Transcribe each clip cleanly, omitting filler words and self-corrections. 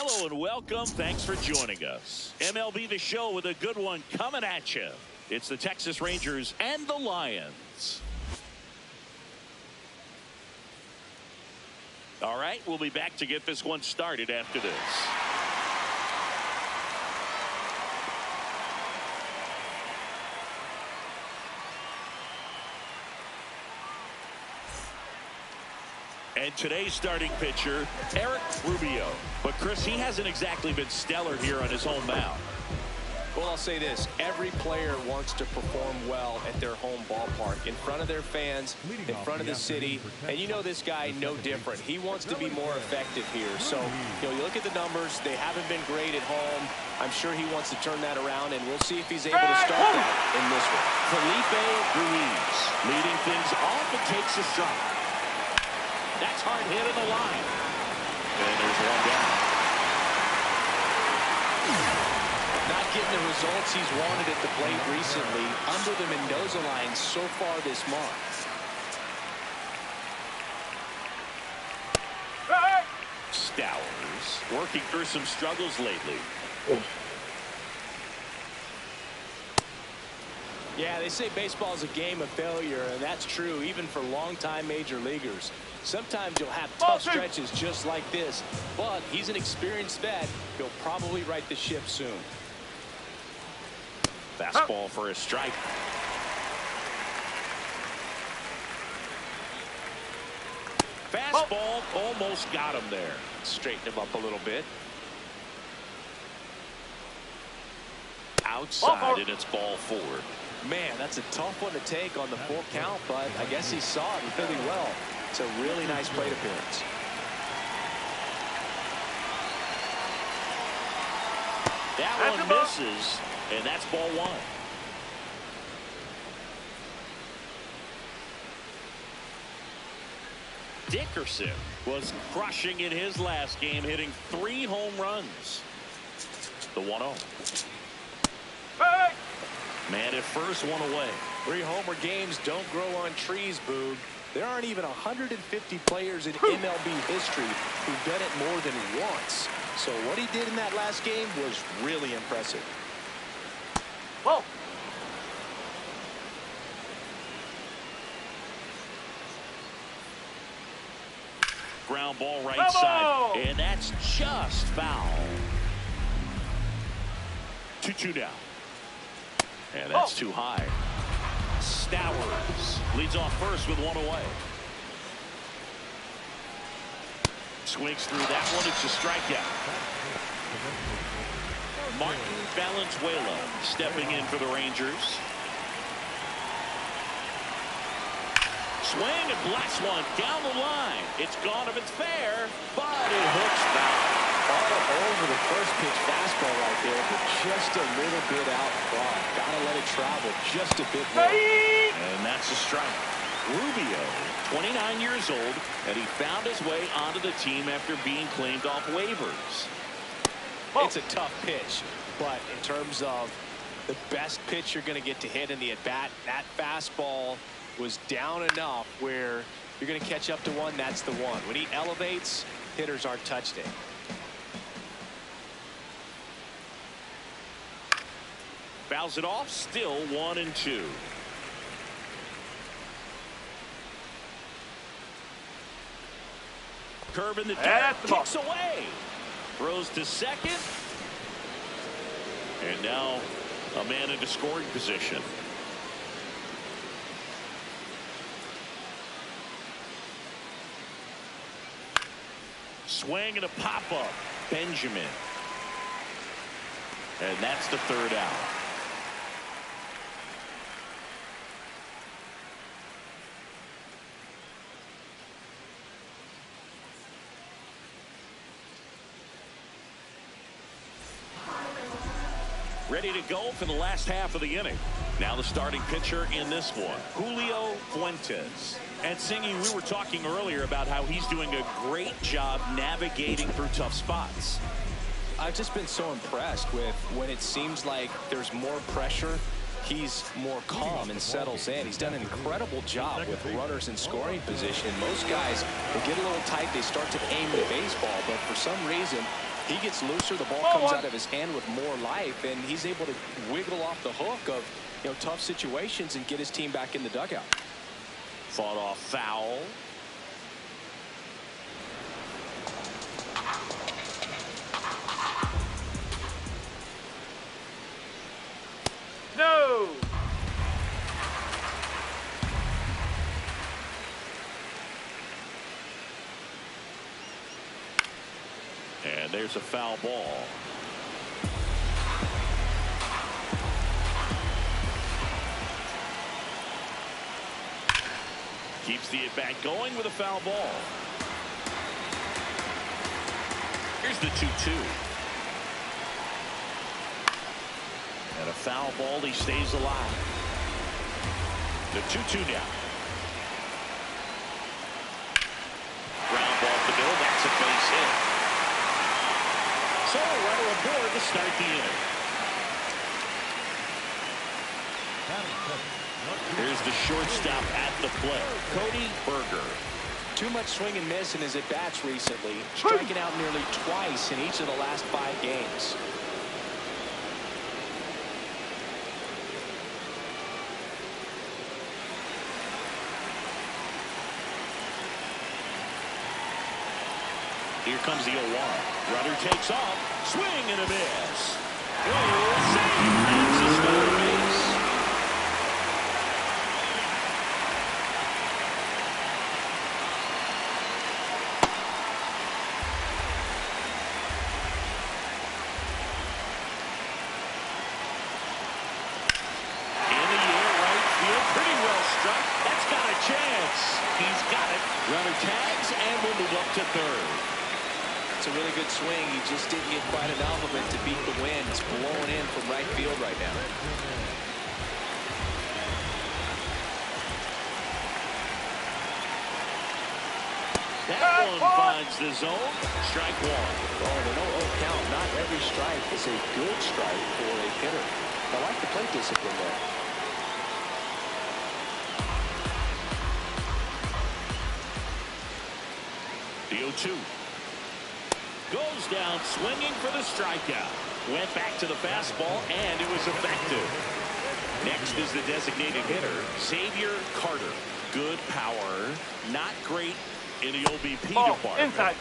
Hello and welcome. Thanks for joining us. MLB The Show with a good one coming at you. It's the Texas Rangers and the Lions. All right, we'll be back to get this one started after this. And today's starting pitcher, Eric Rubio. But, Chris, he hasn't exactly been stellar here on his home mound. Well, I'll say this. Every player wants to perform well at their home ballpark, in front of their fans, in front of the city. And you know this guy no different. He wants to be more effective here. So, you look at the numbers. They haven't been great at home. I'm sure he wants to turn that around, and we'll see if he's able to start that in this one. Felipe Ruiz leading things off and takes a shot. That's hard hit in the line. And there's one down. Not getting the results he's wanted at the plate recently under the Mendoza line so far this month. Stowers working through some struggles lately. Yeah, they say baseball is a game of failure, and that's true even for longtime major leaguers. Sometimes you'll have tough stretches just like this, but he's an experienced vet. He'll probably right the ship soon. Fastball for a strike. Fastball almost got him there. Straighten him up a little bit. Outside, and it's ball 4. Man, that's a tough one to take on the full count, but I guess he saw it really well. It's a really nice plate appearance. That one misses, and that's ball 1. Dickerson was crushing in his last game, hitting 3 home runs. The 1-0. Man at first, one away. 3 homer games don't grow on trees, Boog. There aren't even 150 players in MLB history who've done it more than once. So what he did in that last game was really impressive. Whoa. Ground ball right side, and that's just foul. 2-2 now. And that's too high. Stowers leads off first with 1 away. Swings through that one. It's a strikeout. Martin Valenzuela stepping in for the Rangers. Swing and blast one down the line. It's gone if it's fair, but it hooks back. Over the first pitch fastball right there, but just a little bit out front. Gotta let it travel just a bit more. And that's a strike. Rubio, 29 years old, and he found his way onto the team after being claimed off waivers. It's a tough pitch, but in terms of the best pitch you're going to get to hit in the at-bat, that fastball was down enough where you're going to catch up to one. That's the one. When he elevates, hitters aren't touched it. Fouls it off, still 1-2. Curve in the dirt, kicks away. Throws to second. And now a man into scoring position. Swing and a pop-up. Benjamin. And that's the 3rd out. Ready to go for the last half of the inning. Now the starting pitcher in this one, Julio Fuentes. And Singy, we were talking earlier about how he's doing a great job navigating through tough spots. I've just been so impressed with when it seems like there's more pressure, he's more calm and settles in. He's done an incredible job with runners in scoring position. Most guys, they get a little tight, they start to aim the baseball, but for some reason, He gets looser, the ball comes out of his hand with more life, and he's able to wiggle off the hook of tough situations and get his team back in the dugout. Fought off foul. No. And there's a foul ball. Keeps the at-bat going with a foul ball. Here's the 2-2. And a foul ball, he stays alive. The 2-2 now. Ground ball to the middle, that's a base hit. So a runner aboard to start the inning. Here's the shortstop at the plate, Cody Berger. Too much swing and miss in his at-bats recently, striking out nearly twice in each of the last 5 games. Here comes the 0-1. Runner takes off, swing and a miss. Oh, save, finds the stolen base. Runner tags and will move up to third. It's a really good swing. He just didn't get quite enough of it to beat the wind. It's blowing in from right field right now. That one finds the zone. Strike one. Oh, the 0-0 count. Not every strike is a good strike for a hitter. I like the plate discipline there. The 0-2 goes down swinging for the strikeout. Went back to the fastball and it was effective. Next is the designated hitter, Xavier Carter. Good power, not great in the OBP department. Inside.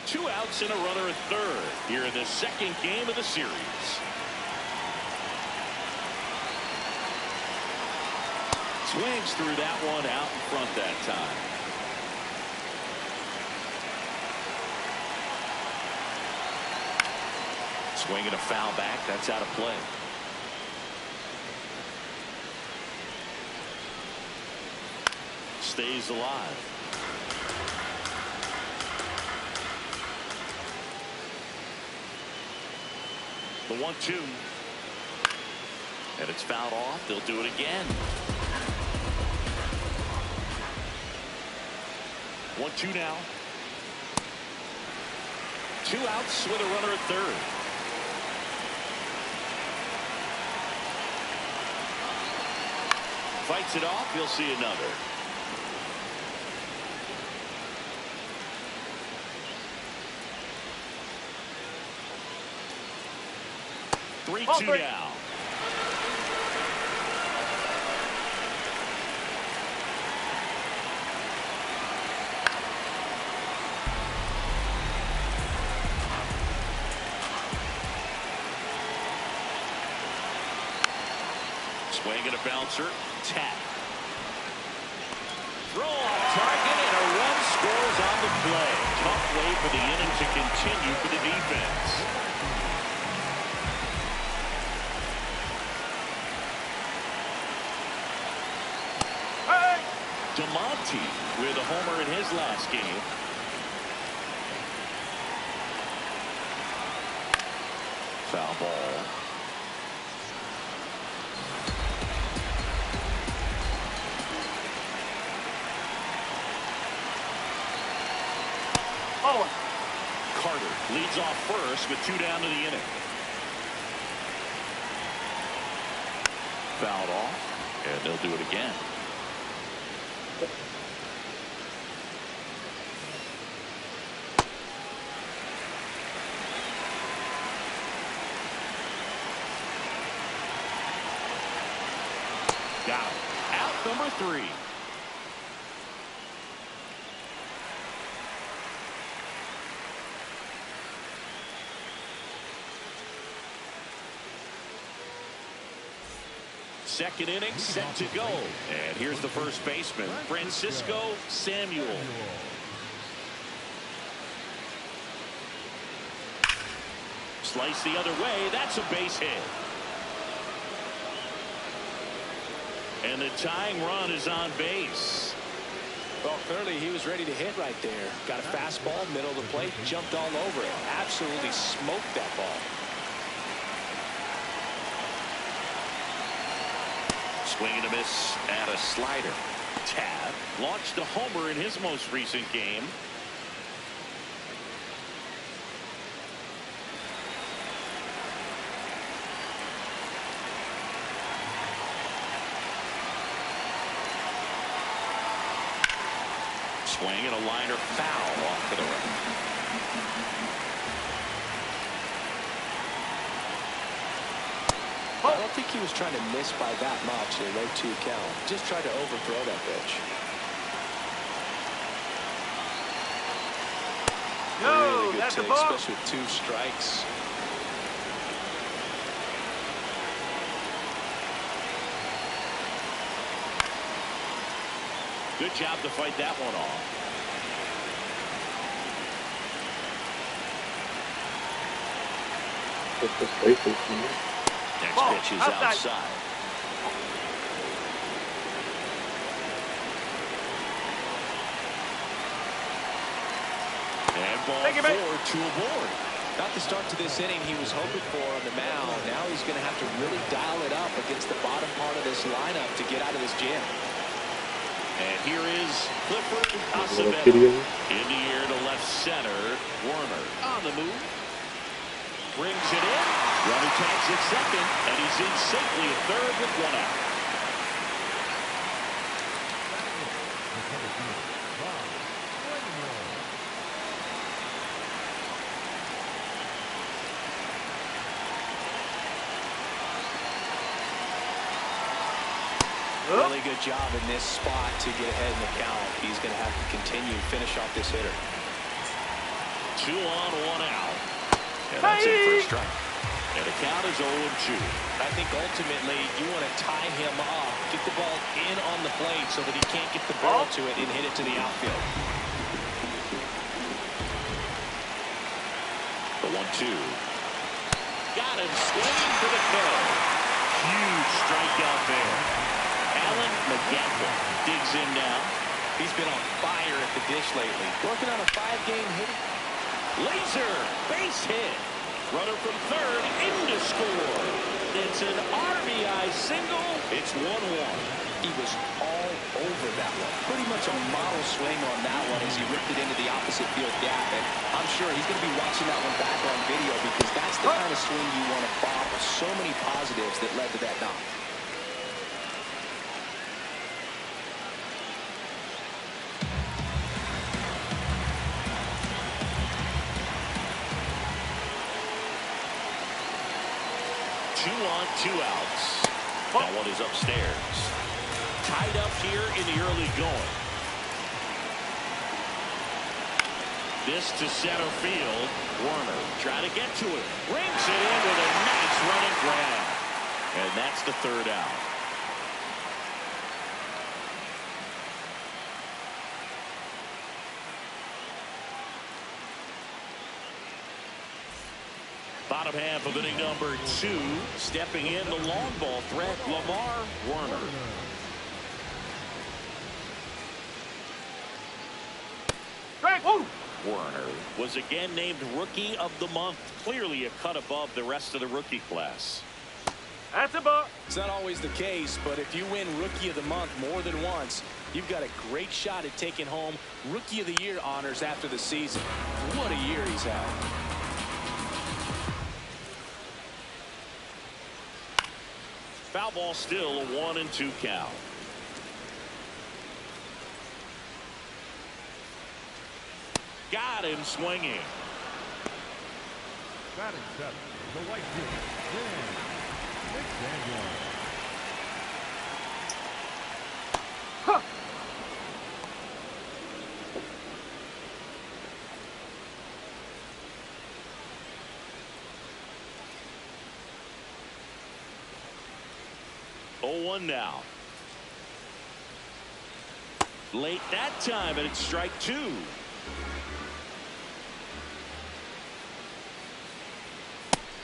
Two outs and a runner at third here in the second game of the series. Swings through that one out in front that time. Swing and a foul back. That's out of play. Stays alive. The 1-2. And it's fouled off. They'll do it again. 1-2 now. 2 outs with a runner at third. Fights it off. You'll see another. Three-two now. Swing and a bouncer. Tap. Throw off target and a run scores on the play. Tough way for the inning to continue for the defense. DeMonte with a homer in his last game. Foul ball. Carter leads off first with 2 down to the inning. Fouled off, and they'll do it again. Got him. Out number 3. Second inning set to go. And here's the first baseman, Francisco Samuel. Slice the other way. That's a base hit. And the tying run is on base. Well, clearly he was ready to hit right there. Got a fastball, middle of the plate, jumped all over it. Absolutely smoked that ball. Swing and a miss at a slider. Tab launched a homer in his most recent game. Swing and a liner foul off to the right. I don't think he was trying to miss by that much in a 0-2 count. Just tried to overthrow that pitch. Really good take, especially with 2 strikes. Good job to fight that one off. Next pitch is outside. And ball 4 to a board. Not the start to this inning he was hoping for on the mound. Now he's going to have to really dial it up against the bottom part of this lineup to get out of this jam. And here is Clifford Acevedo. In the air to left center. Werner on the move. Brings it in. Runner tags at second. And he's in safely at third with 1 out. Really good job in this spot to get ahead in the count. He's going to have to continue to finish off this hitter. 2 on, 1 out. And that's it for a strike. And the count is 0-2. I think ultimately you want to tie him up, get the ball in on the plate so that he can't get the ball to it and hit it to the outfield. The 1-2. Got him swinging for the kill. Huge strikeout there. Alan McGaffin digs in now. He's been on fire at the dish lately. Working on a 5-game hit. Laser base hit. Runner from third in to score. It's an RBI single. It's 1-1. He was all over that one. Pretty much a model swing on that one as he ripped it into the opposite field gap. And I'm sure he's going to be watching that one back on video because that's the kind of swing you want to bottle. So many positives that led to that knock. Two on, 2 outs. That one is upstairs. Tied up here in the early going. This to center field. Werner trying to get to it. Rings it in with a nice running grab. And that's the 3rd out. Bottom half of inning number 2. Stepping in the long ball threat, Lamar Werner. Werner was again named Rookie of the Month. Clearly a cut above the rest of the rookie class. That's a ball. It's not always the case, but if you win Rookie of the Month more than once, you've got a great shot at taking home Rookie of the Year honors after the season. What a year he's had. Foul ball still, a 1-2 count. got him swinging. Batting seven, the white team, Nick Daniel. Huh. Oh, 1 now. Late that time, and it's strike 2.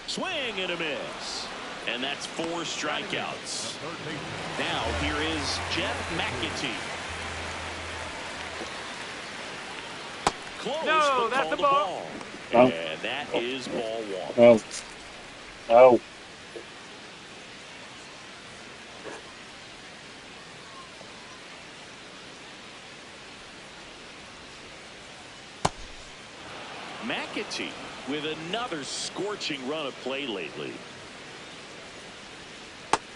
Swing and a miss. And that's 4 strikeouts. Now here is Jeff McAtee. Close, No, but that's called a ball. And that is ball 1. Oh. Oh. McAtee with another scorching run of play lately.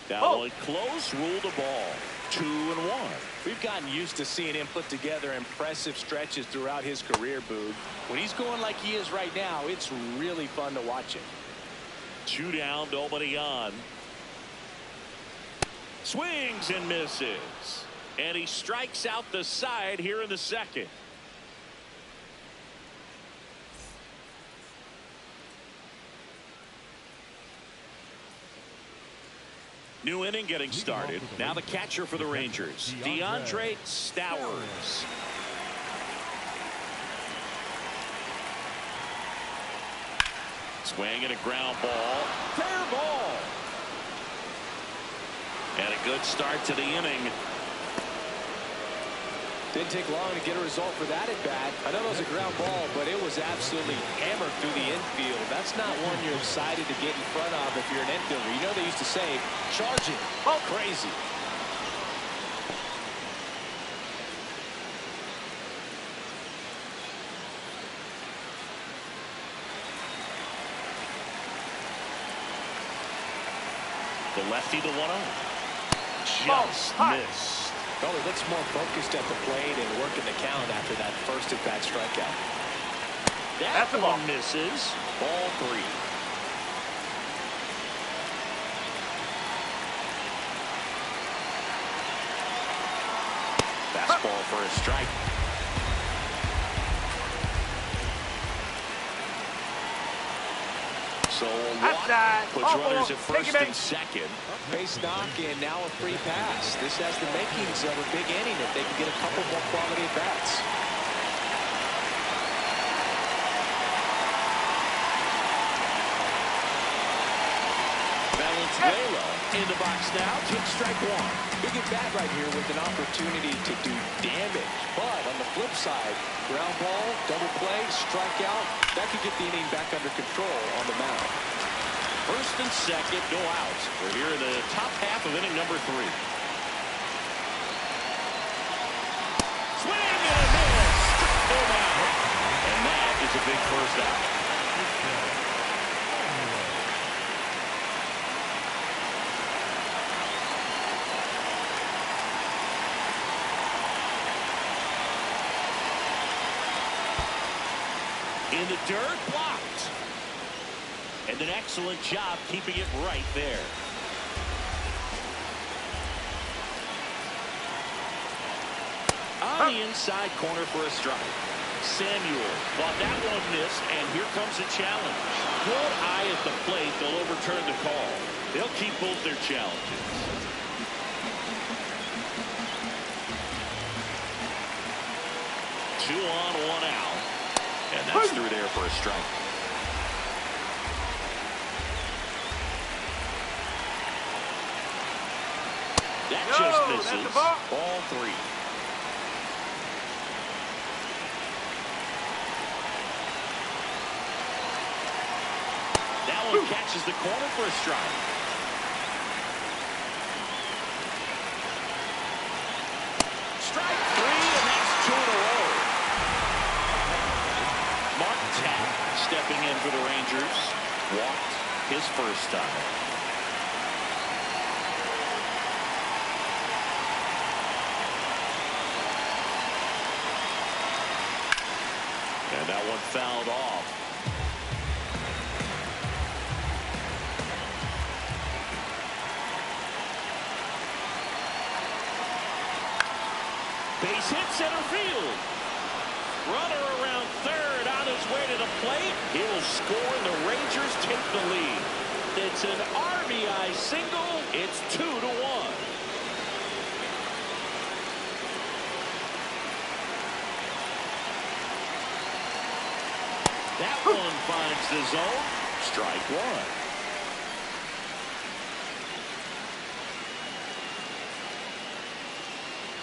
That one close, ruled a ball. 2-1. We've gotten used to seeing him put together impressive stretches throughout his career, Boog. When he's going like he is right now, it's really fun to watch him. 2 down, nobody on. Swings and misses. And he strikes out the side here in the second. New inning getting started. Now the catcher for the Rangers, DeAndre Stowers. Swing and a ground ball. Fair ball. And a good start to the inning. Didn't take long to get a result for that at bat. I know it was a ground ball, but it was absolutely hammered through the infield. That's not one you're excited to get in front of if you're an infielder. You know they used to say, charging. Oh, crazy. The lefty, the 1-0. Just missed. Well, he looks more focused at the plate and working the count after that first at-bat strikeout. That one misses. Ball 3. Fastball for a strike. So a walk puts runners at first and second. Base knock and now a free pass. This has the makings of a big inning if they can get a couple more quality at bats. Valenzuela in the box now. Takes strike 1. Big at bat right here with an opportunity to do damage. But on the flip side, ground ball, double play, strikeout. That could get the inning back under control on the mound. First and second, no outs. We're here in the top half of inning number 3. Swing and a miss. No out. And that is a big first out. In the dirt, blocked. And an excellent job keeping it right there. On the inside corner for a strike. Samuel thought that one missed, and here comes a challenge. Good eye at the plate. They'll overturn the call. They'll keep both their challenges. Two on, 1 out. And that's through there for a strike. That just misses. Ball 3. That one catches the corner for a strike. Strike 3, and that's 2 in a row. Mark Tapp stepping in for the Rangers. Walked his first time. And That one fouled off. Base hit center field. Runner around third on his way to the plate. He will score and the Rangers take the lead. It's an RBI single. It's 2-1. That one finds the zone. Strike one.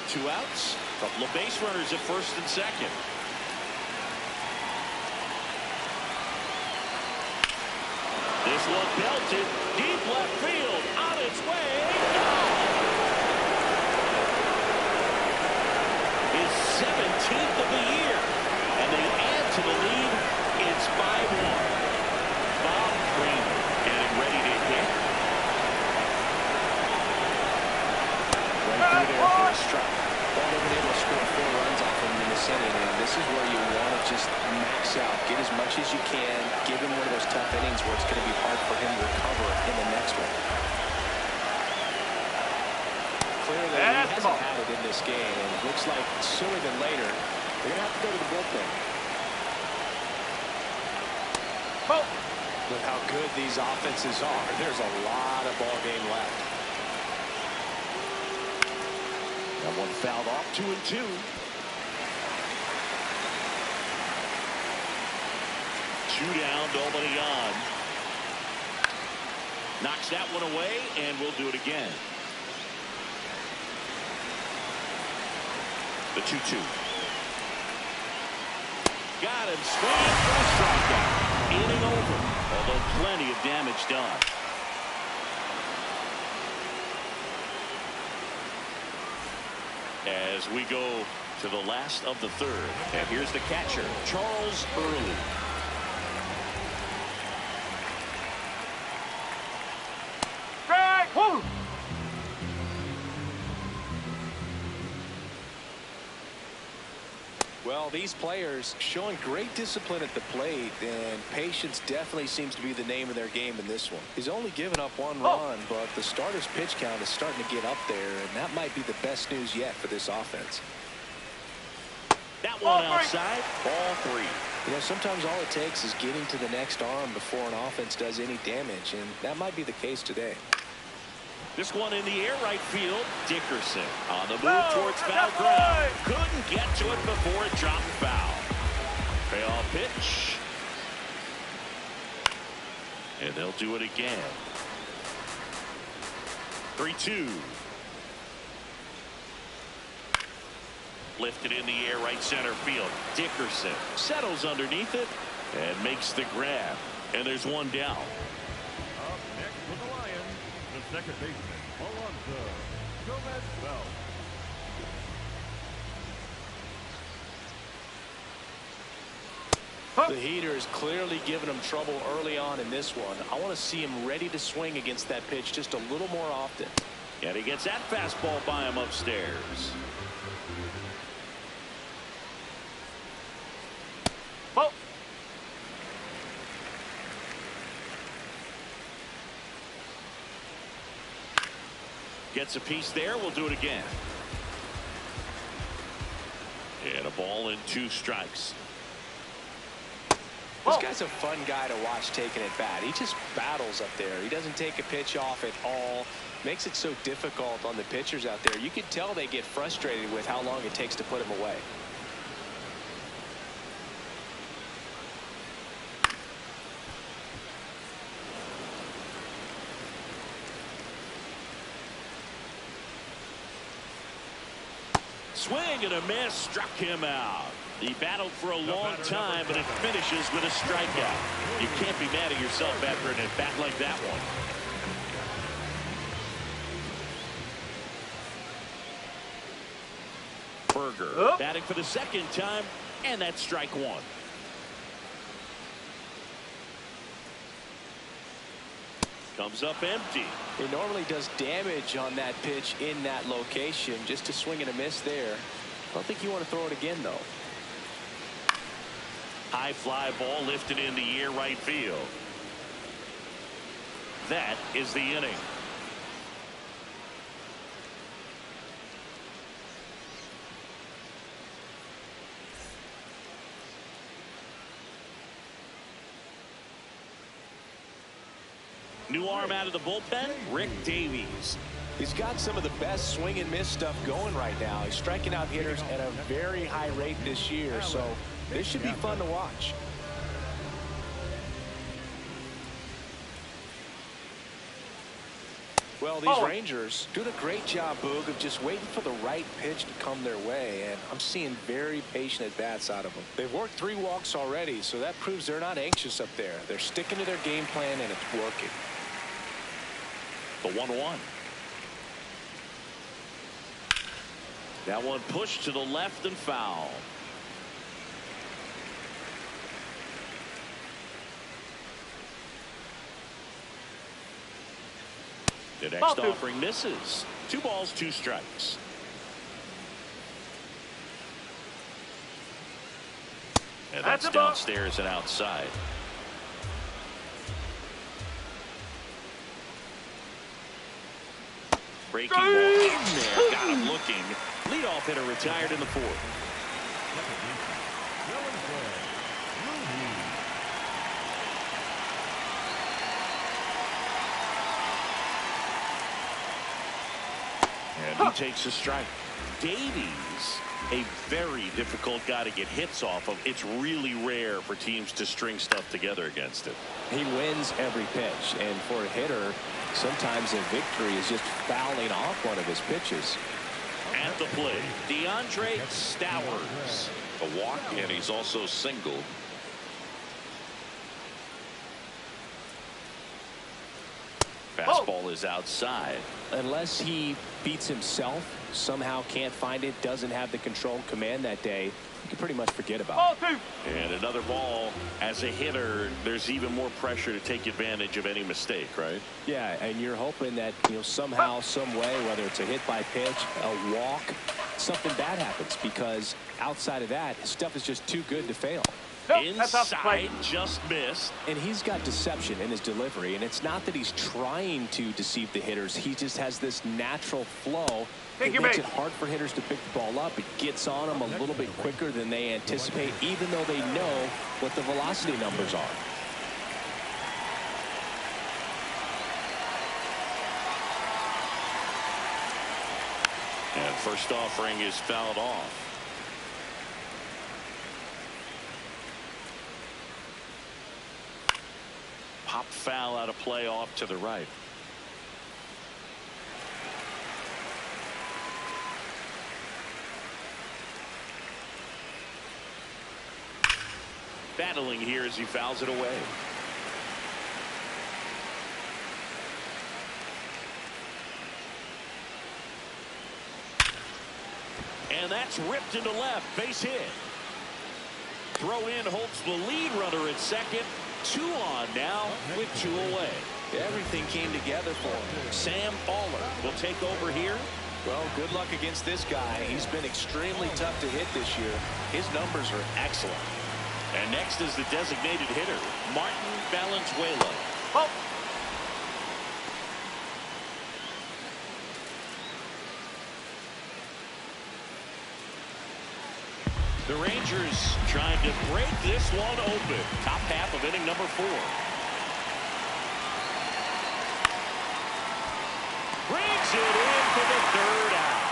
Two outs. Couple of base runners at first and second. This one belted deep left field on its way. His 17th of the year. And they add to the lead. It's 5-1. Bob Kramer getting ready to hit. Right through there for a strike. Well, they've been able to score 4 runs off him in this inning, and this is where you want to just max out, get as much as you can, give him one of those tough innings where it's going to be hard for him to recover in the next one. Clearly, he hasn't had it in this game, and it looks like sooner than later, they're going to have to go to the bullpen. Look how good these offenses are. There's a lot of ball game left. That one fouled off. 2-2. Two down, nobody on. Knocks that one away, and we'll do it again. The 2-2. Got him swinging for a strikeout. Inning over, although plenty of damage done. As we go to the last of the third, and here's the catcher, Charles Early. Strike! Woo! Well, these players showing great discipline at the plate, and patience definitely seems to be the name of their game in this one. He's only given up 1 run, but the starter's pitch count is starting to get up there, and that might be the best news yet for this offense. That one outside, ball 3. You know, sometimes all it takes is getting to the next arm before an offense does any damage, and that might be the case today. This one in the air right field. Dickerson on the move towards foul ground. Couldn't get to it before it dropped foul. Payoff pitch. And they'll do it again. 3-2. Lifted in the air right center field. Dickerson settles underneath it and makes the grab. And there's one down. Up next for the Lions, the second baseman, Alonso Gomez-Bell. The heater is clearly giving him trouble early on in this one. I want to see him ready to swing against that pitch just a little more often. And he gets that fastball by him upstairs. Oh. Gets a piece there. We'll do it again. And a ball and 2 strikes. This guy's a fun guy to watch taking at bat. He just battles up there. He doesn't take a pitch off at all. Makes it so difficult on the pitchers out there. You can tell they get frustrated with how long it takes to put him away. Swing and a miss, struck him out. He battled for a long time, but it finishes with a strikeout. You can't be mad at yourself after an at-bat like that one. Berger batting for the second time, and that's strike 1. Comes up empty. It normally does damage on that pitch in that location. Just a swing and a miss there. I don't think you want to throw it again, though. High fly ball lifted in the air right field. That is the inning. New arm out of the bullpen, Rick Davies. He's got some of the best swing and miss stuff going right now. He's striking out hitters at a very high rate this year, so this should be fun to watch. Well, these Rangers doing a great job, Boog, of just waiting for the right pitch to come their way, and I'm seeing very patient at-bats out of them. They've worked 3 walks already, so that proves they're not anxious up there. They're sticking to their game plan, and it's working. The 1-1. That one pushed to the left and foul. The next offering misses. 2 balls, 2 strikes. And that's downstairs and outside. Breaking ball in there. Got him looking. Leadoff hitter retired in the 4th. And he takes a strike. Davies, a very difficult guy to get hits off of. It's really rare for teams to string stuff together against it. He wins every pitch, and for a hitter, sometimes a victory is just fouling off one of his pitches. At the plate, DeAndre Stowers. A walk, and he's also single. Fastball is outside. Unless he beats himself, somehow can't find it, doesn't have the control command that day, you can pretty much forget about it. And another ball. As a hitter, there's even more pressure to take advantage of any mistake, right? Yeah, and you're hoping that, somehow, some way, whether it's a hit by pitch, a walk, something bad happens, because outside of that, his stuff is just too good to fail. Inside, just missed. And he's got deception in his delivery, and it's not that he's trying to deceive the hitters. He just has this natural flow that makes it hard for hitters to pick the ball up. It gets on them a little bit quicker than they anticipate, even though they know what the velocity numbers are. And first offering is fouled off. Pop foul out of play off to the right. Battling here as he fouls it away. And that's ripped into left. Base hit. Throw in holds the lead runner at second. 2 on now with 2 away. Everything came together for him. Sam Baller will take over here. Well, good luck against this guy. He's been extremely tough to hit this year. His numbers are excellent. And next is the designated hitter, Martin Valenzuela. The Rangers trying to break this one open. Top half of inning number 4. Brings it in for the 3rd out.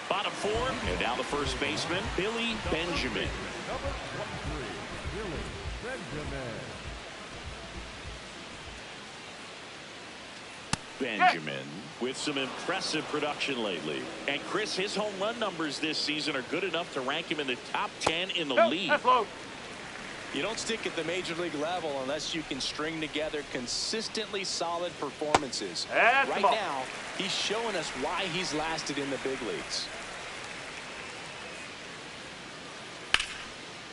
Bottom 4, and now the first baseman, Billy Benjamin. Number 23, Billy Benjamin with some impressive production lately. And Chris, his home run numbers this season are good enough to rank him in the top 10 in the league. You don't stick at the major league level unless you can string together consistently solid performances. Right now, he's showing us why he's lasted in the big leagues.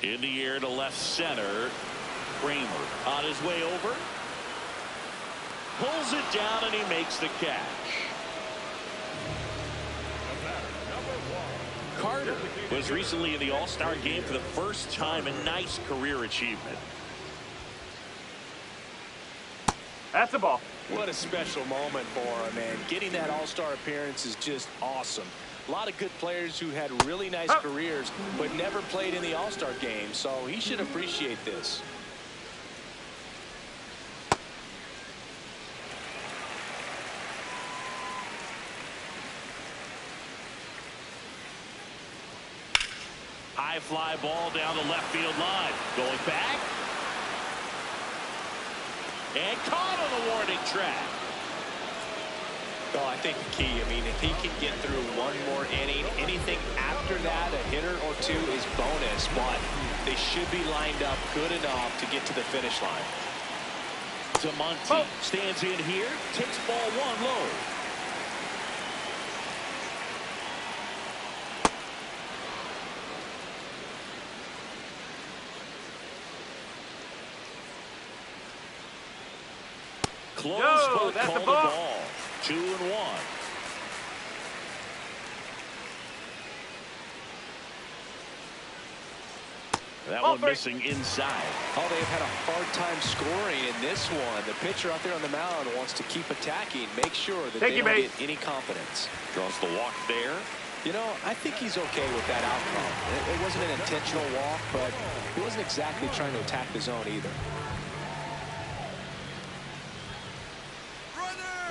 In the air to left center. Kramer on his way over. Pulls it down and he makes the catch. Carter was recently in the All-Star game for the first time. A nice career achievement. That's a ball. What a special moment for him, man. Getting that All-Star appearance is just awesome. A lot of good players who had really nice careers but never played in the All-Star game, so he should appreciate this. High fly ball down the left field line. Going back. And caught on the warning track. Well, I think the key, I mean, if he can get through one more inning, anything after that, a hitter or two is bonus, but they should be lined up good enough to get to the finish line. Monty stands in here, takes ball one low. Close, but that's a called ball. a ball. 2-1. That Ball one three. missing inside. Oh, they've had a hard time scoring in this one. The pitcher out there on the mound wants to keep attacking, make sure that they don't get any confidence. Draws the walk there. You know, I think he's okay with that outcome. It wasn't an intentional walk, but he wasn't exactly trying to attack the zone either.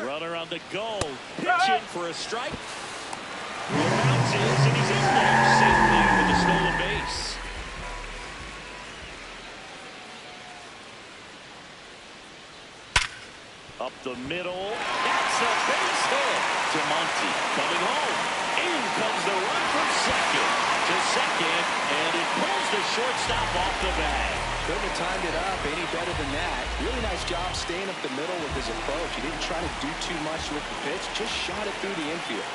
Runner on the go. Pitching for a strike. Bounces, and he's in there safely with the stolen base. Up the middle. That's a base hit. Monty coming home. In comes the run from second to second, and it pulls the shortstop off the bag. Couldn't have timed it up any better than that. Really nice job staying up the middle with his approach. He didn't try to do too much with the pitch, just shot it through the infield.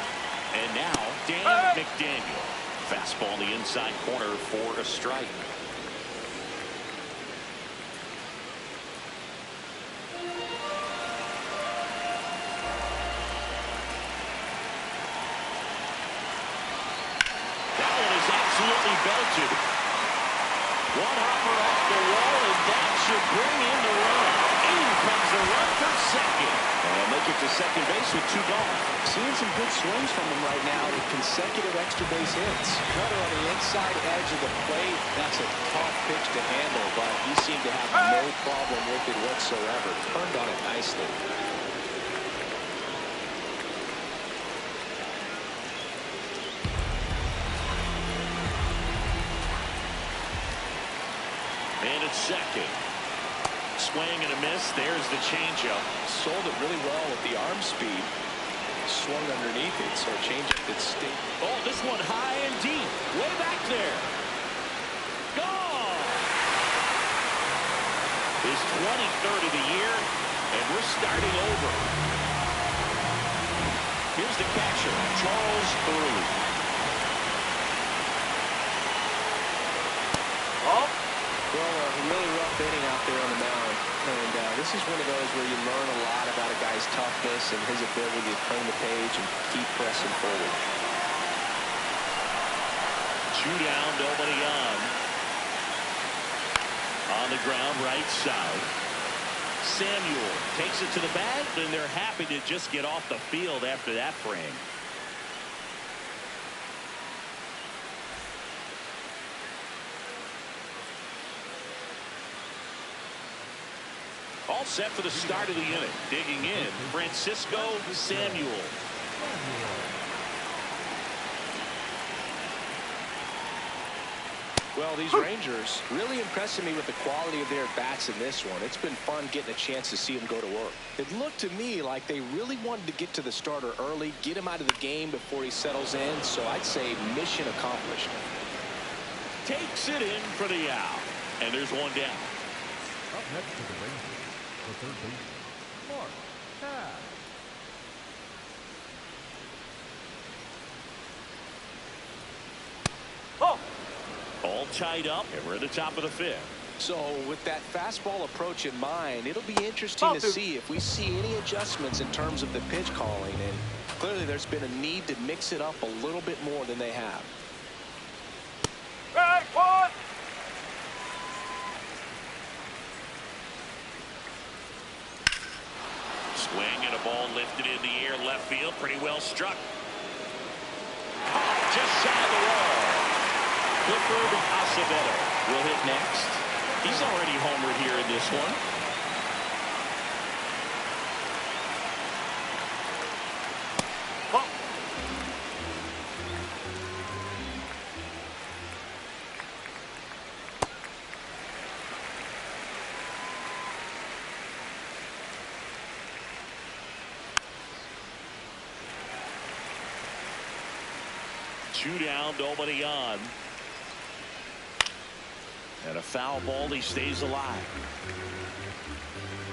And now, Dan McDaniel. Fastball in the inside corner for a strike. That one is absolutely belted. One hopper off the wall, and that should bring in the run. In comes the run for second. And make it to second base with 2 gone. Seeing some good swings from him right now with consecutive extra base hits. Cutter on the inside edge of the plate. That's a tough pitch to handle, but he seemed to have no problem with it whatsoever. Turned on it nicely. And it's second. Swing and a miss. There's the changeup. Sold it really well with the arm speed. Swung underneath it, so a changeup that stayed. Oh, this one high and deep. Way back there. Gone. His 23rd of the year, and we're starting over. Here's the catcher, Charles Early. Oh. Well, a really rough inning out there on the mound. And this is one of those where you learn a lot about a guy's toughness and his ability to turn the page and keep pressing forward. 2 down, nobody on. On the ground, right side. Samuel takes it to the bag, and they're happy to just get off the field after that frame. All set for the start of the inning. Digging in, Francisco Samuel. Well, these Rangers really impressing me with the quality of their bats in this one. It's been fun getting a chance to see them go to work. It looked to me like they really wanted to get to the starter early, get him out of the game before he settles in. So I'd say mission accomplished. Takes it in for the out. And there's one down. Up next to the Rangers, the third baseman, Mark Cash. All tied up, and we're at the top of the 5th. So with that fastball approach in mind, it'll be interesting to see if we see any adjustments in terms of the pitch calling. And clearly there's been a need to mix it up a little bit more than they have. Swing and a ball lifted in the air left field. Pretty well struck. Just shy of the wall. Clifford Acevedo will hit next. He's already homered here in this one. Oh. Two down, nobody on. And a foul ball, he stays alive.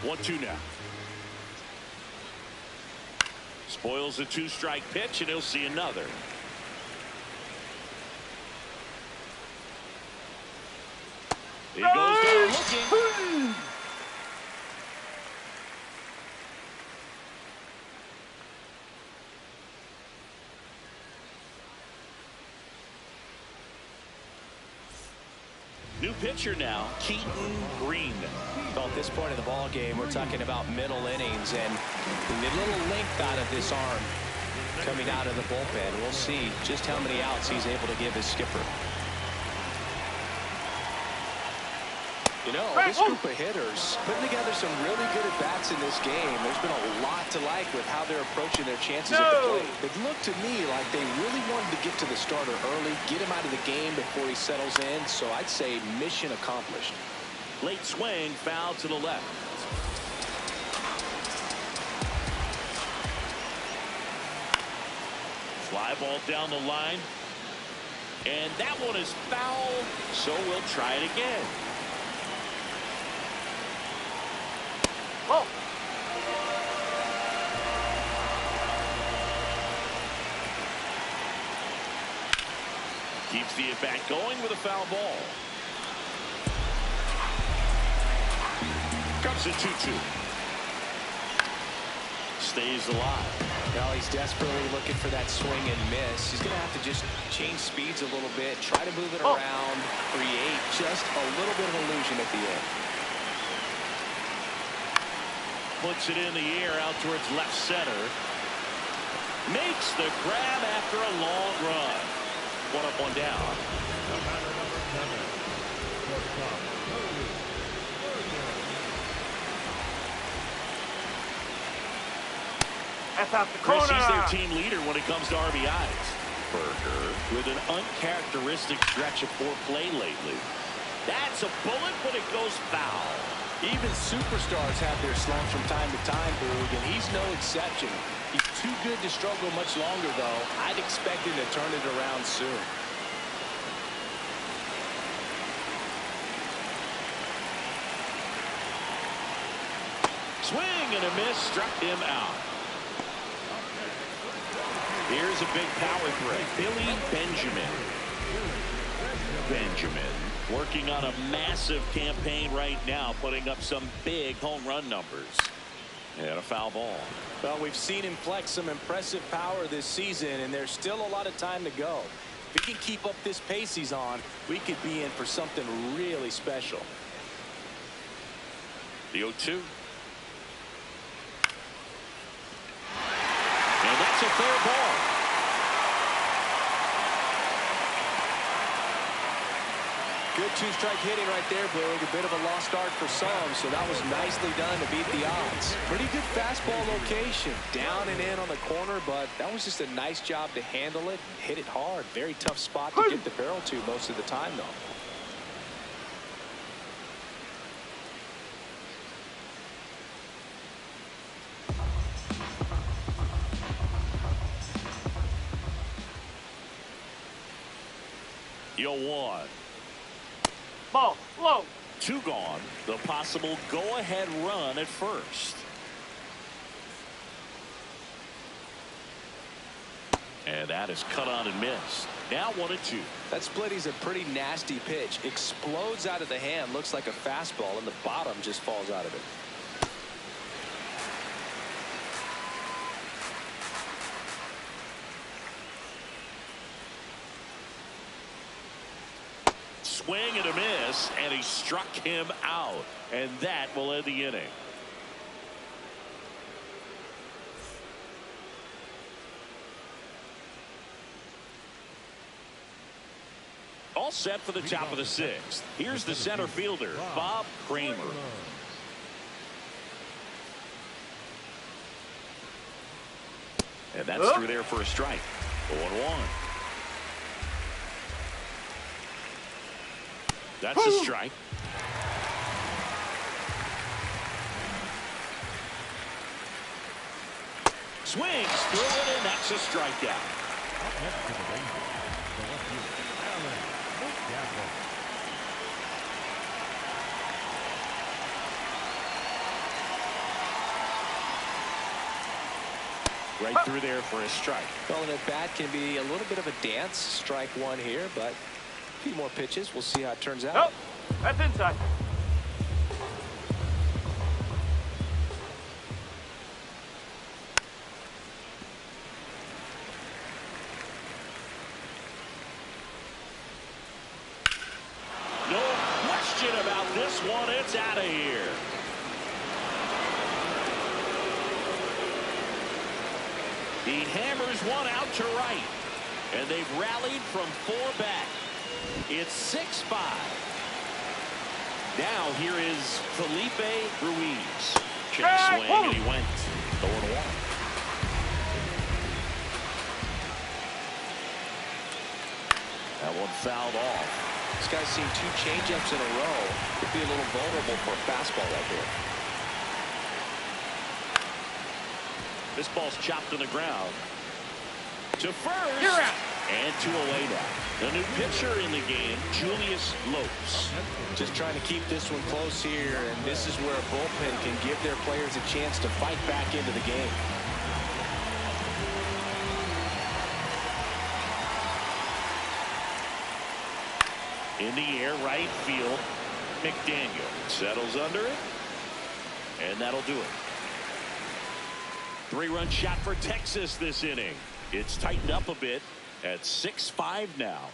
1-2 now. Spoils a two-strike pitch, and he'll see another. He goes down looking. New pitcher now, Keaton Green. Well, at this point of the ball game, we're talking about middle innings, and the little length out of this arm coming out of the bullpen. We'll see just how many outs he's able to give his skipper. You know, this group of hitters putting together some really good at-bats in this game. There's been a lot to like with how they're approaching their chances at the plate. It looked to me like they really wanted to get to the starter early, get him out of the game before he settles in. So I'd say mission accomplished. Late swing, foul to the left. Fly ball down the line. And that one is foul, so we'll try it again. Oh. Keeps the at-bat going with a foul ball. Comes it 2-2. Stays alive. Now he's desperately looking for that swing and miss. He's going to have to just change speeds a little bit, try to move it around, create just a little bit of illusion at the end. Puts it in the air out towards left center. Makes the grab after a long run. One up, one down. That's out the Chris, corner. he's their team leader when it comes to RBIs. Berger with an uncharacteristic stretch of poor play lately. That's a bullet, but it goes foul. Even superstars have their slumps from time to time, Boog, and he's no exception. He's too good to struggle much longer, though. I'd expect him to turn it around soon. Swing and a miss, struck him out. Here's a big power threat. Billy Benjamin working on a massive campaign right now, putting up some big home run numbers. And a foul ball. Well, we've seen him flex some impressive power this season, and there's still a lot of time to go. If he can keep up this pace he's on, we could be in for something really special. The 0-2. And that's a fair ball. Good two-strike hitting right there, Boog. A bit of a lost start for some, so that was nicely done to beat the odds. Pretty good fastball location. Down and in on the corner, but that was just a nice job to handle it. Hit it hard. Very tough spot to get the barrel to most of the time, though. Yo, 1. Ball, low. 2 gone. The possible go-ahead run at first. And that is cut on and missed. Now 1-2. That splitty's a pretty nasty pitch. Explodes out of the hand. Looks like a fastball, and the bottom just falls out of it. Swing and a miss, and he struck him out. And that will end the inning. All set for the top of the sixth. Here's the center fielder, Bob Kramer. And that's through there for a strike. 0-1. That's a strike. Swings through it, and that's a strikeout. Right through there for a strike. Well, that bat can be a little bit of a dance. Strike one here, but a few more pitches. We'll see how it turns out. Oh, that's inside. No question about this one. It's out of here. He hammers one out to right. And they've rallied from 4 back. It's 6-5. Now here is Felipe Ruiz. Check swing, and he went 0-1. That one fouled off. This guy's seen 2 changeups in a row. Could be a little vulnerable for a fastball right there. This ball's chopped to the ground. To first. You're out. And 2 away now. The new pitcher in the game, Julius Lopes. Just trying to keep this one close here, and this is where a bullpen can give their players a chance to fight back into the game. In the air, right field. McDaniel settles under it. And that'll do it. 3-run shot for Texas this inning. It's tightened up a bit at 6-5 now.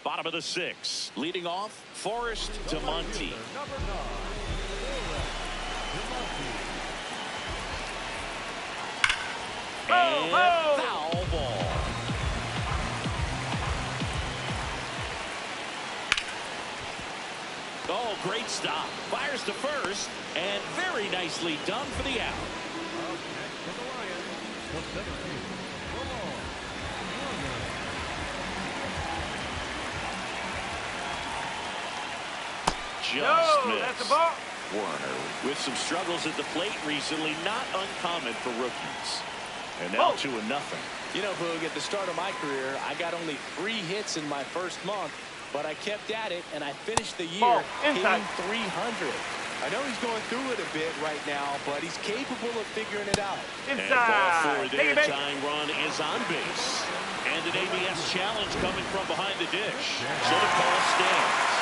Bottom of the 6th. Leading off, Forrest DeMonte. And foul ball. Oh, great stop. Fires to first, and very nicely done for the out. Just missed. That's a ball. Warner with some struggles at the plate recently, not uncommon for rookies. And now 2-0. You know, Boog, at the start of my career, I got only 3 hits in my first month, but I kept at it, and I finished the year hitting 300. I know he's going through it a bit right now, but he's capable of figuring it out. And ball 4 there, tying run is on base. And an ABS challenge coming from behind the dish. So the call stands.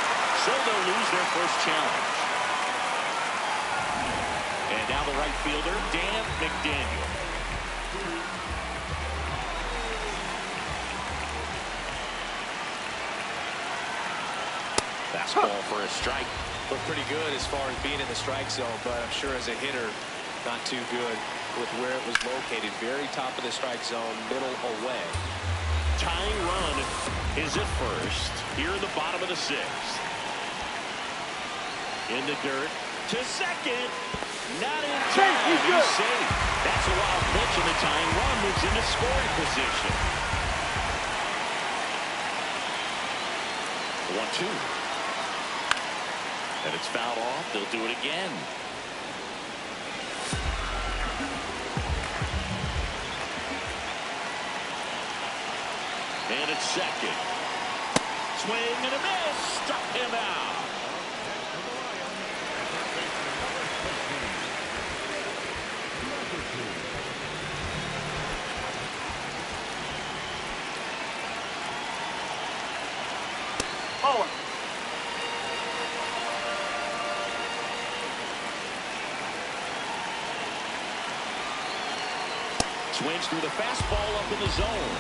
So they'll lose their first challenge. And now the right fielder, Dan McDaniel. Fastball for a strike. Looked pretty good as far as being in the strike zone, but I'm sure as a hitter, not too good with where it was located. Very top of the strike zone, middle away. Tying run is at first. Here in the bottom of the 6th. In the dirt to second. Not in time. He's safe. That's a wild pitch, and the tying run moves into scoring position. 1-2. And it's fouled off. They'll do it again. And it's second. Swing and a miss. Struck him out. Forward. Swings through the fastball up in the zone.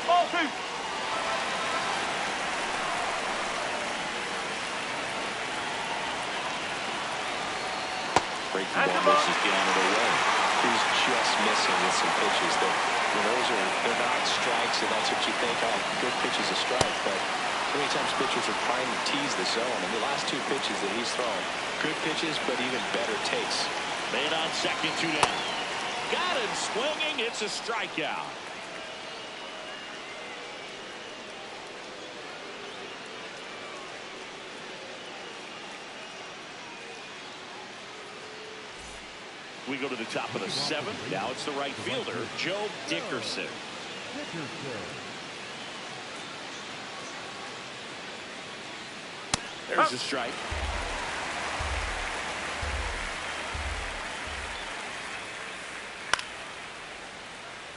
Ball two. Breaking ball misses get out of the way. He's just missing with some pitches that, they're not strikes, and that's what you think, oh, good pitch is a strike. But so many times pitchers are trying to tease the zone. And the last two pitches that he's thrown, good pitches, but even better takes. Made on second, 2 down. Got him swinging. It's a strikeout. We go to the top of the 7th. Now it's the right fielder, Joe Dickerson. There's a strike.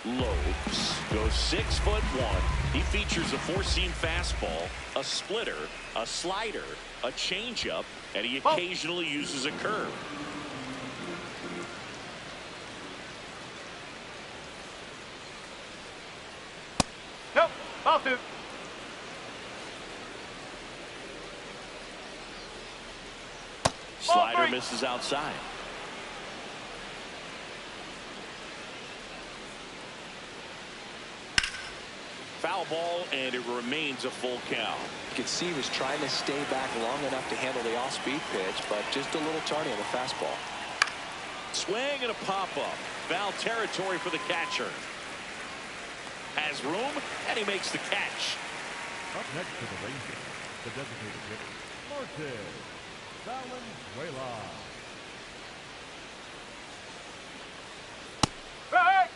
Lopes goes 6'1". He features a 4-seam fastball, a splitter, a slider, a changeup, and he occasionally uses a curve. Nope. Ball two. Slider misses outside. Foul ball, and it remains a full count. You could see he was trying to stay back long enough to handle the off-speed pitch, but just a little tardy on the fastball. Swing and a pop-up. Foul territory for the catcher. Has room, and he makes the catch. Up next to the Rangers, the designated hitter, Martin Valenzuela. Right.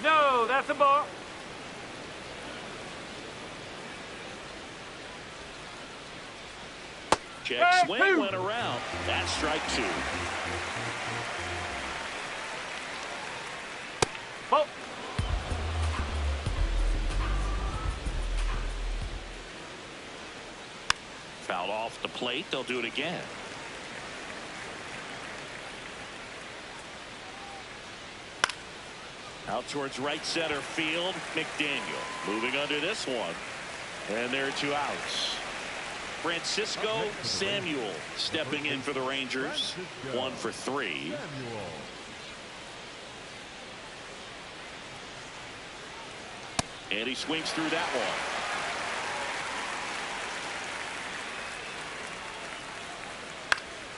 No, that's a ball. Check swing went around. That's strike 2. Ball. Fouled off the plate. They'll do it again. Out towards right center field. McDaniel moving under this one. And there are 2 outs. Francisco Samuel stepping in for the Rangers. 1 for 3. And he swings through that one.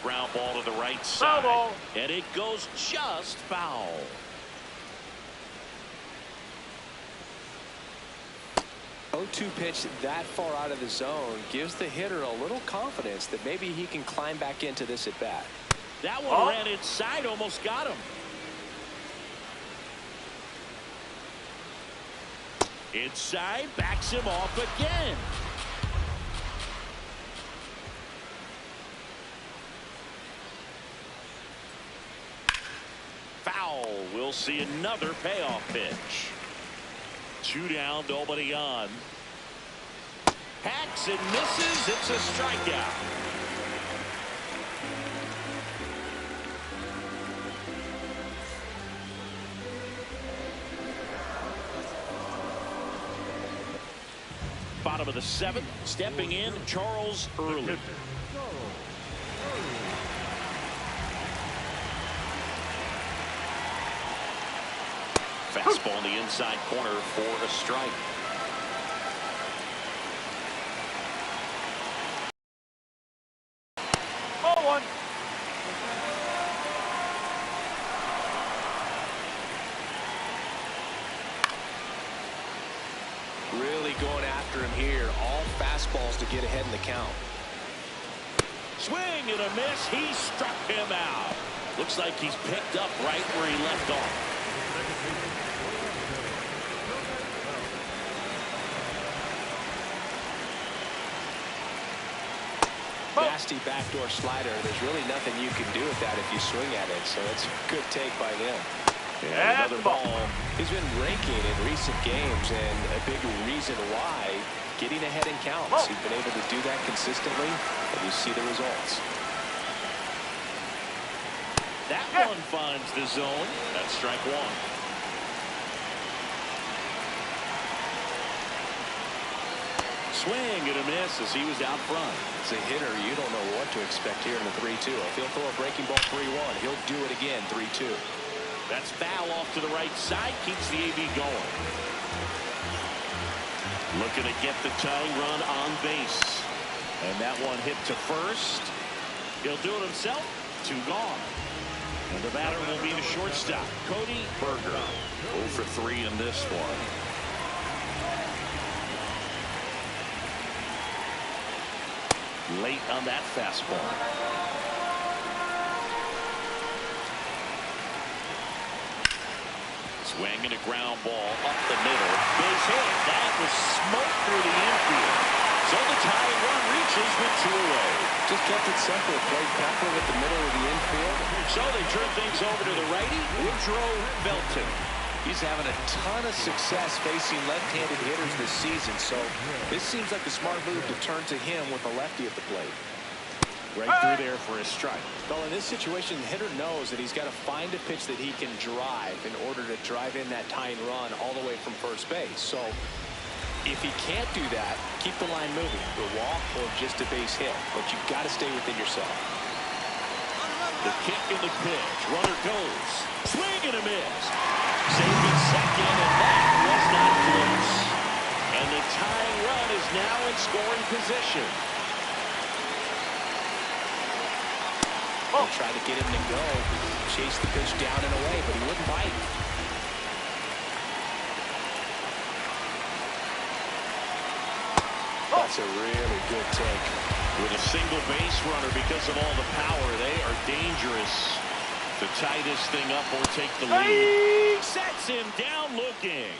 Ground ball to the right side. Foul. And it goes just foul. Oh, 0-2 pitch that far out of the zone gives the hitter a little confidence that maybe he can climb back into this at bat. That one ran inside, almost got him. Inside, backs him off again. Foul. We'll see another payoff pitch. 2 down, nobody on. Hacks and misses. It's a strikeout. Bottom of the 7th, stepping in, Charles Early. Fastball in the inside corner for a strike. Ball 1. Really going after him here. All fastballs to get ahead in the count. Swing and a miss. He struck him out. Looks like he's picked up right where he left off. Nasty backdoor slider. There's really nothing you can do with that if you swing at it. So it's a good take by them. Yeah, another ball. He's been raking in recent games, and a big reason why, getting ahead in counts. He's been able to do that consistently, and you see the results. That one finds the zone. That's strike one. Swing and a miss as he was out front. As a hitter, you don't know what to expect here in the 3-2. If he'll throw a breaking ball 3-1, he'll do it again 3-2. That's foul off to the right side. Keeps the AB going. Looking to get the tying run on base. And that one hit to first. He'll do it himself. 2 gone. And the batter will be the shortstop, Cody Berger. 0 for 3 in this one. Late on that fastball. Swinging a ground ball up the middle. Base hit. That was smoke through the infield. So the tying run reaches with 2 away. Just kept it simple. Played Kepler at the middle of the infield. So they turn things over to the righty, Woodrow Belton. He's having a ton of success facing left-handed hitters this season, so this seems like a smart move to turn to him with a lefty at the plate. Right through there for a strike. Well, in this situation, the hitter knows that he's got to find a pitch that he can drive in order to drive in that tying run all the way from first base. So if he can't do that, keep the line moving, the walk or just a base hit, but you've got to stay within yourself. The kick and the pitch. Runner goes. Swing and a miss. Saved at second, and that was not close. And the tying run is now in scoring position. They tried to get him to go. Chase the pitch down and away, but he wouldn't bite. That's a really good take. With a single base runner, because of all the power, they are dangerous to tie this thing up or take the lead. Sets him down looking.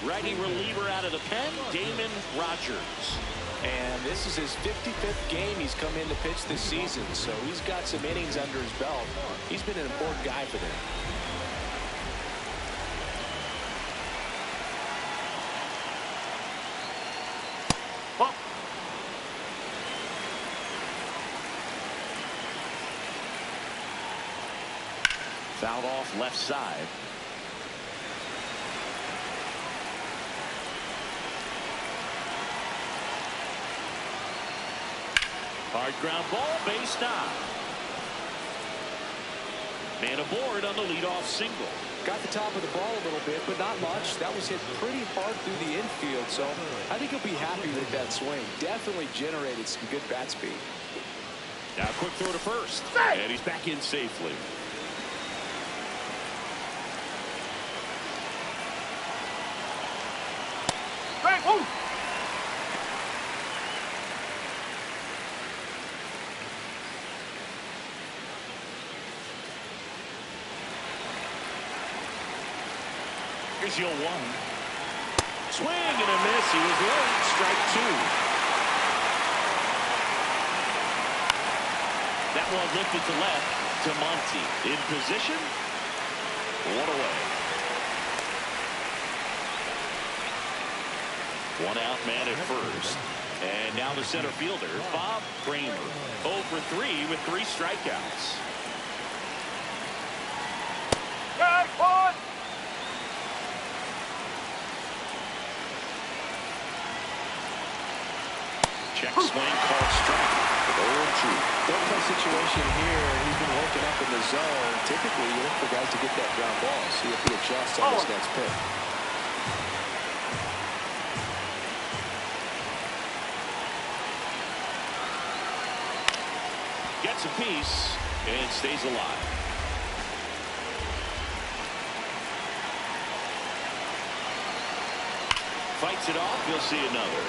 Righty reliever out of the pen, Damon Rogers. And this is his 55th game he's come in to pitch this season, so he's got some innings under his belt. He's been an important guy for them. Fouled off left side. Hard ground ball, base knock. Man aboard on the leadoff single. Got the top of the ball a little bit, but not much. That was hit pretty hard through the infield, so I think he'll be happy with that swing. Definitely generated some good bat speed. Now quick throw to first. And he's back in safely. Here's your 1. Swing and a miss. He was late. Strike 2. That one lifted to left to Monty. In position. 1 away. 1 out, man at first. And now the center fielder, Bob Kramer. 0 for 3 with 3 strikeouts. Check swing called strike. 0-2. Don't play situation here. He's been working up in the zone. Typically, you look for guys to get that ground ball. See if he adjusts on this next pitch. Gets a piece and stays alive. Fights it off. We'll see another.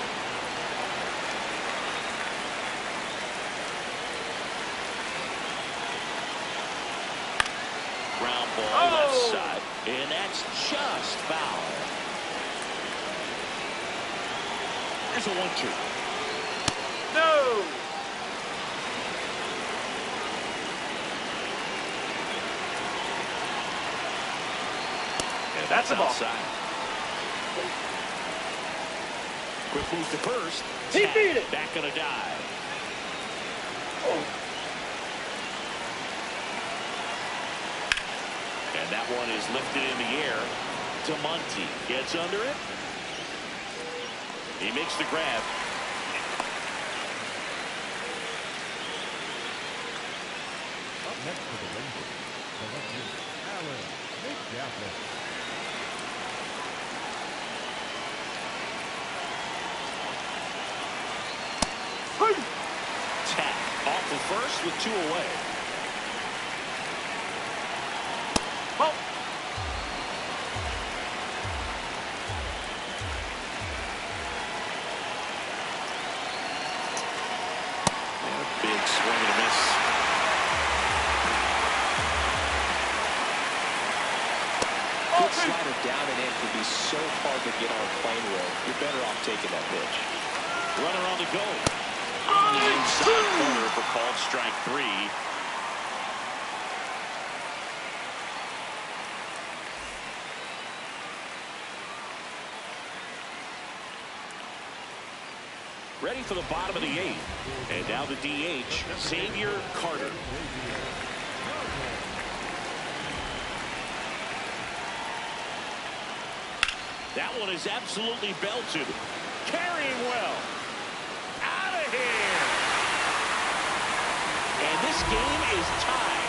Ground ball left side. And that's just foul. There's a 1-2. No. And that's outside. Quick move to first. He beat it. Back on a dive. And that one is lifted in the air. Monty gets under it. He makes the grab. Up next for the Rangers, the left-hander, Allen McGaffin. Tap off the first with 2 away. Well. Big swing and a miss. Good slider down and in can be so hard to get on a plane with. You're better off taking that pitch. Runner on the go. On the inside corner for called strike 3. Ready for the bottom of the 8th. And now the DH, Xavier Carter. That one is absolutely belted. Carrying well. Out of here. And this game is tied.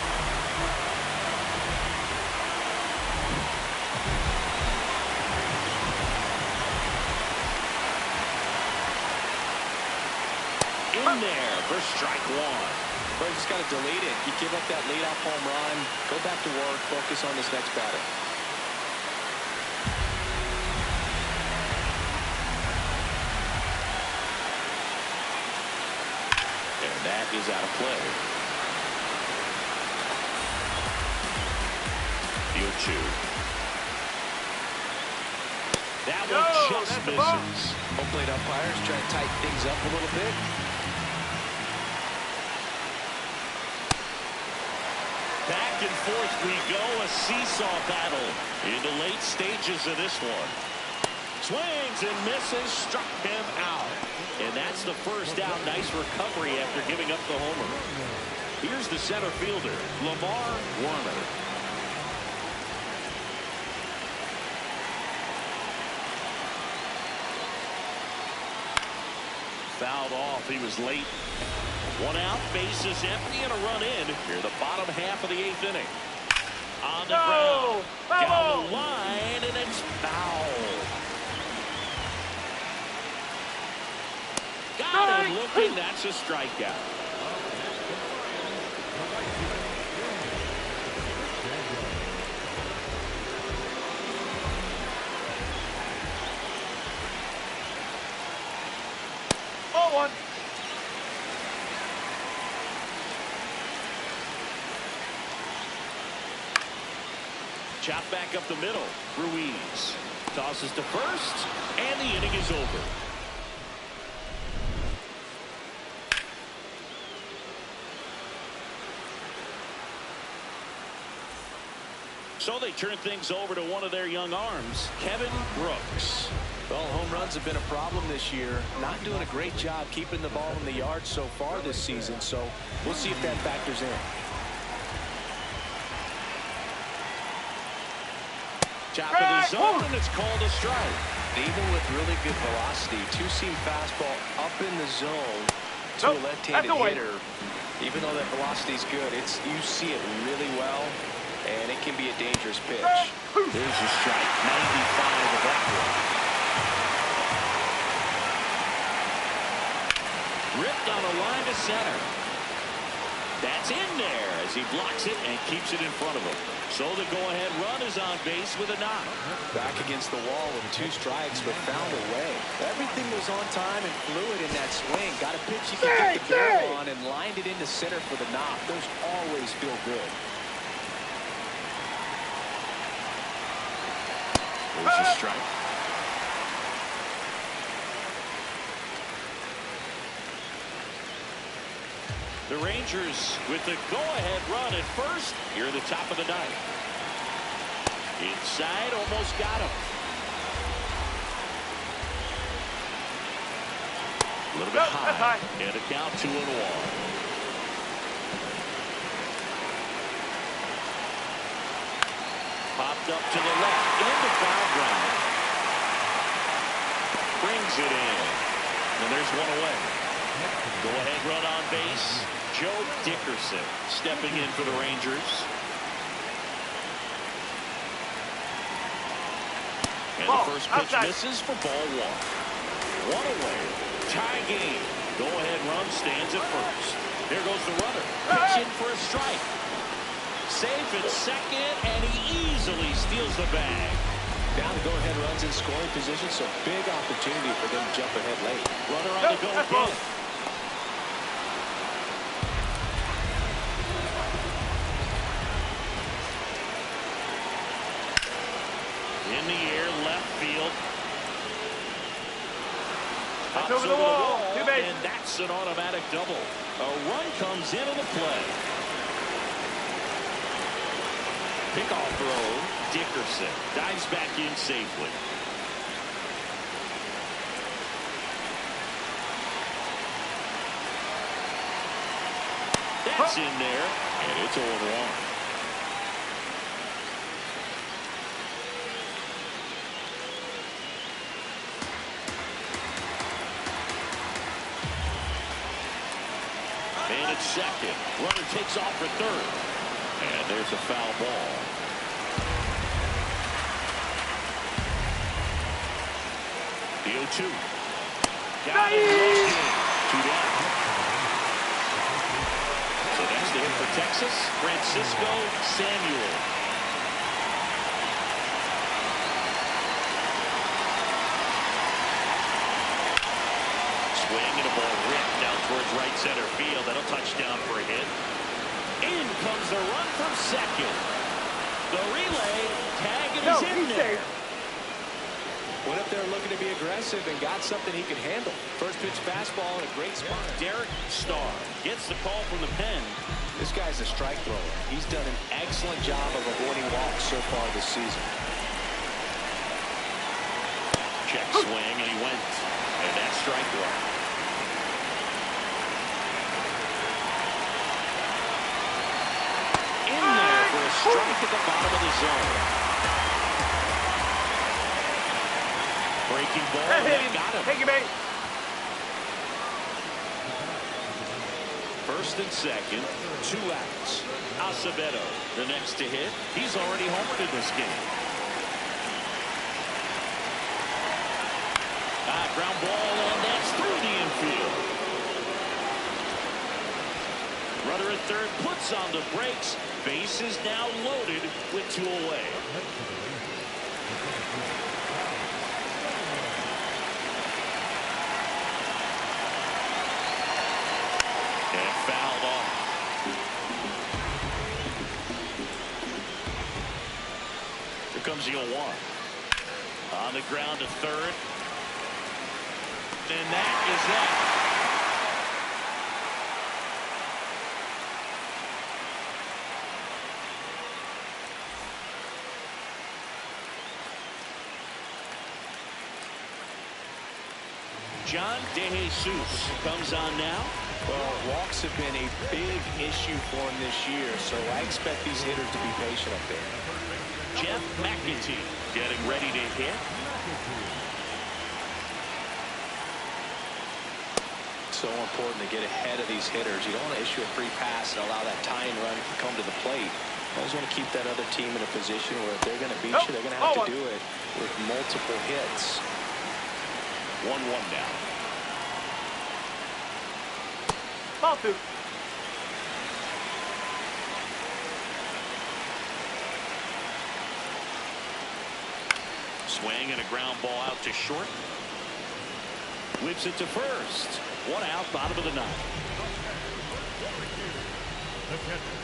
In there for strike 1. But you just got to delete it. You give up that leadoff home run. Go back to work. Focus on this next batter. And that is out of play. Field 2. That one just misses. Hopefully the umpires try to tighten things up a little bit. Back and forth we go, a seesaw battle in the late stages of this one. Swings and misses, struck him out. And that's the first down. Nice recovery after giving up the homer. Here's the center fielder, Lamar Warner. Fouled off. He was late. 1 out, bases empty, and a run in. Here, the bottom half of the 8th inning. On the ground, down the line, and it's foul. Got him looking. That's a strikeout. Oh, 1. Chop back up the middle. Ruiz tosses to first, and the inning is over. So they turn things over to one of their young arms, Kevin Brooks. Well, home runs have been a problem this year. Not doing a great job keeping the ball in the yard so far this season, so we'll see if that factors in. Top of the zone, and it's called a strike. Even with really good velocity, two-seam fastball up in the zone to a left-handed hitter. Even though that velocity is good, you see it really well, and it can be a dangerous pitch. There's a strike, 95 of that one. Ripped on a line to center. That's in there as he blocks it and keeps it in front of him. So the go-ahead run is on base with a knock. Back against the wall with 2 strikes, but found a way. Everything was on time and fluid in that swing. Got a pitch you can get the barrel on and lined it into center for the knock. Those always feel good. There's a strike. The Rangers with the go-ahead run at first here at the top of the ninth. Inside, almost got him. A little bit high. And a count 2-1. Popped up to the left into foul ground. Brings it in. And there's one away. Go-ahead run on base. Joe Dickerson stepping in for the Rangers. And the first pitch misses for ball 1. One away. Tie game. Go-ahead run stands at first. There goes the runner. Pitch in for a strike. Safe at second, and he easily steals the bag. Down the go-ahead runs in scoring position, so big opportunity for them to jump ahead late. Runner on the go again. In the air, left field. Pops over the wall, and that's an automatic double. A run comes into the play. Pickoff throw, Dickerson dives back in safely. That's in there, and it's 0-1. And it's second. Runner takes off for third. And there's a foul ball. The 0-2. Got him. 2 down. So that's the hit for Texas. Francisco Samuel. Swing and a ball ripped down towards right center field. That'll touch down for a hit. In comes the run from second. The relay tag is in there. Went up there looking to be aggressive and got something he could handle. First pitch fastball in a great spot. Derek Starr gets the call from the pen. This guy's a strike thrower. He's done an excellent job of avoiding walks so far this season. Check swing, and he went. And that's strike one. In there for a strike at the bottom of the zone. Breaking ball, that got him. Take it, mate. First and second, 2 outs. Acevedo, the next to hit. He's already homered in this game. Ground ball, and that's through the infield. Runner at third puts on the brakes. Base is now loaded with 2 away. And fouled off. Here comes the 0-1. On the ground to third. And that is that. John DeJesus comes on now. Well, walks have been a big issue for him this year, so I expect these hitters to be patient up there. Jeff McAtee getting ready to hit. So important to get ahead of these hitters. You don't want to issue a free pass and allow that tying run to come to the plate. You always want to keep that other team in a position where if they're going to beat you, they're going to have to do it with multiple hits. 1-1 now. Ball 2. swing and a ground ball out to short. Whips it to first. One out, bottom of the ninth. The catcher,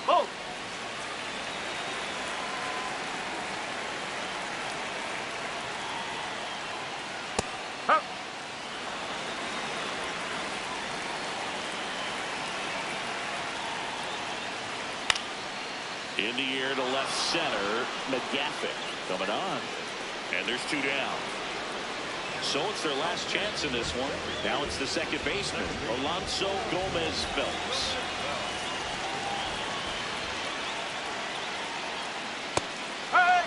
Ball. Up. In the air to left center. McGaffey coming on. And there's two down. So it's their last chance in this one. Now it's the second baseman, Alonso Gomez Phelps. Hey.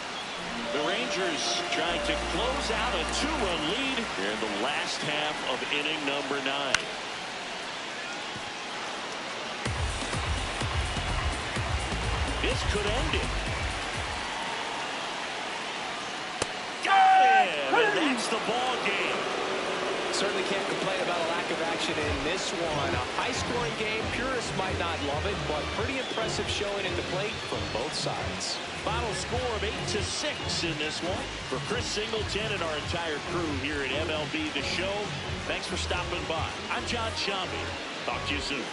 The Rangers trying to close out a 2-run lead here in the last half of inning number 9. This could end it. Got him! And that's the ball game. Certainly can't complain about a lack of action in this one. A high-scoring game. Purists might not love it, but pretty impressive showing at the plate from both sides. Final score of 8-6 in this one. For Chris Singleton and our entire crew here at MLB The Show, thanks for stopping by. I'm John Shambi. Talk to you soon.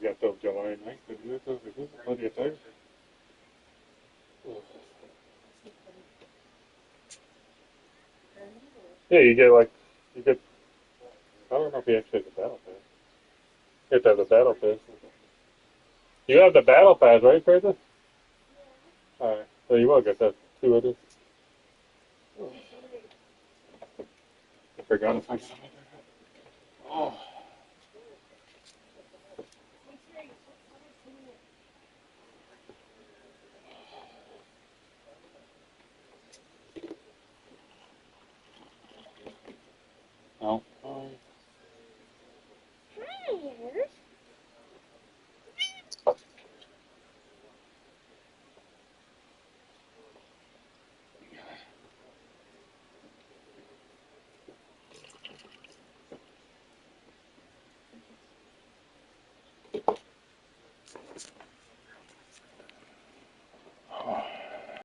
got till July 9th to do it. So this is plenty of time. Yeah, you get like, you get, I don't know if you actually have the battle pass. You have to have the battle pass. You have the battle pass, right, Fraser? Alright, so you will get that 2 of this. I forgot if I got it. Oh.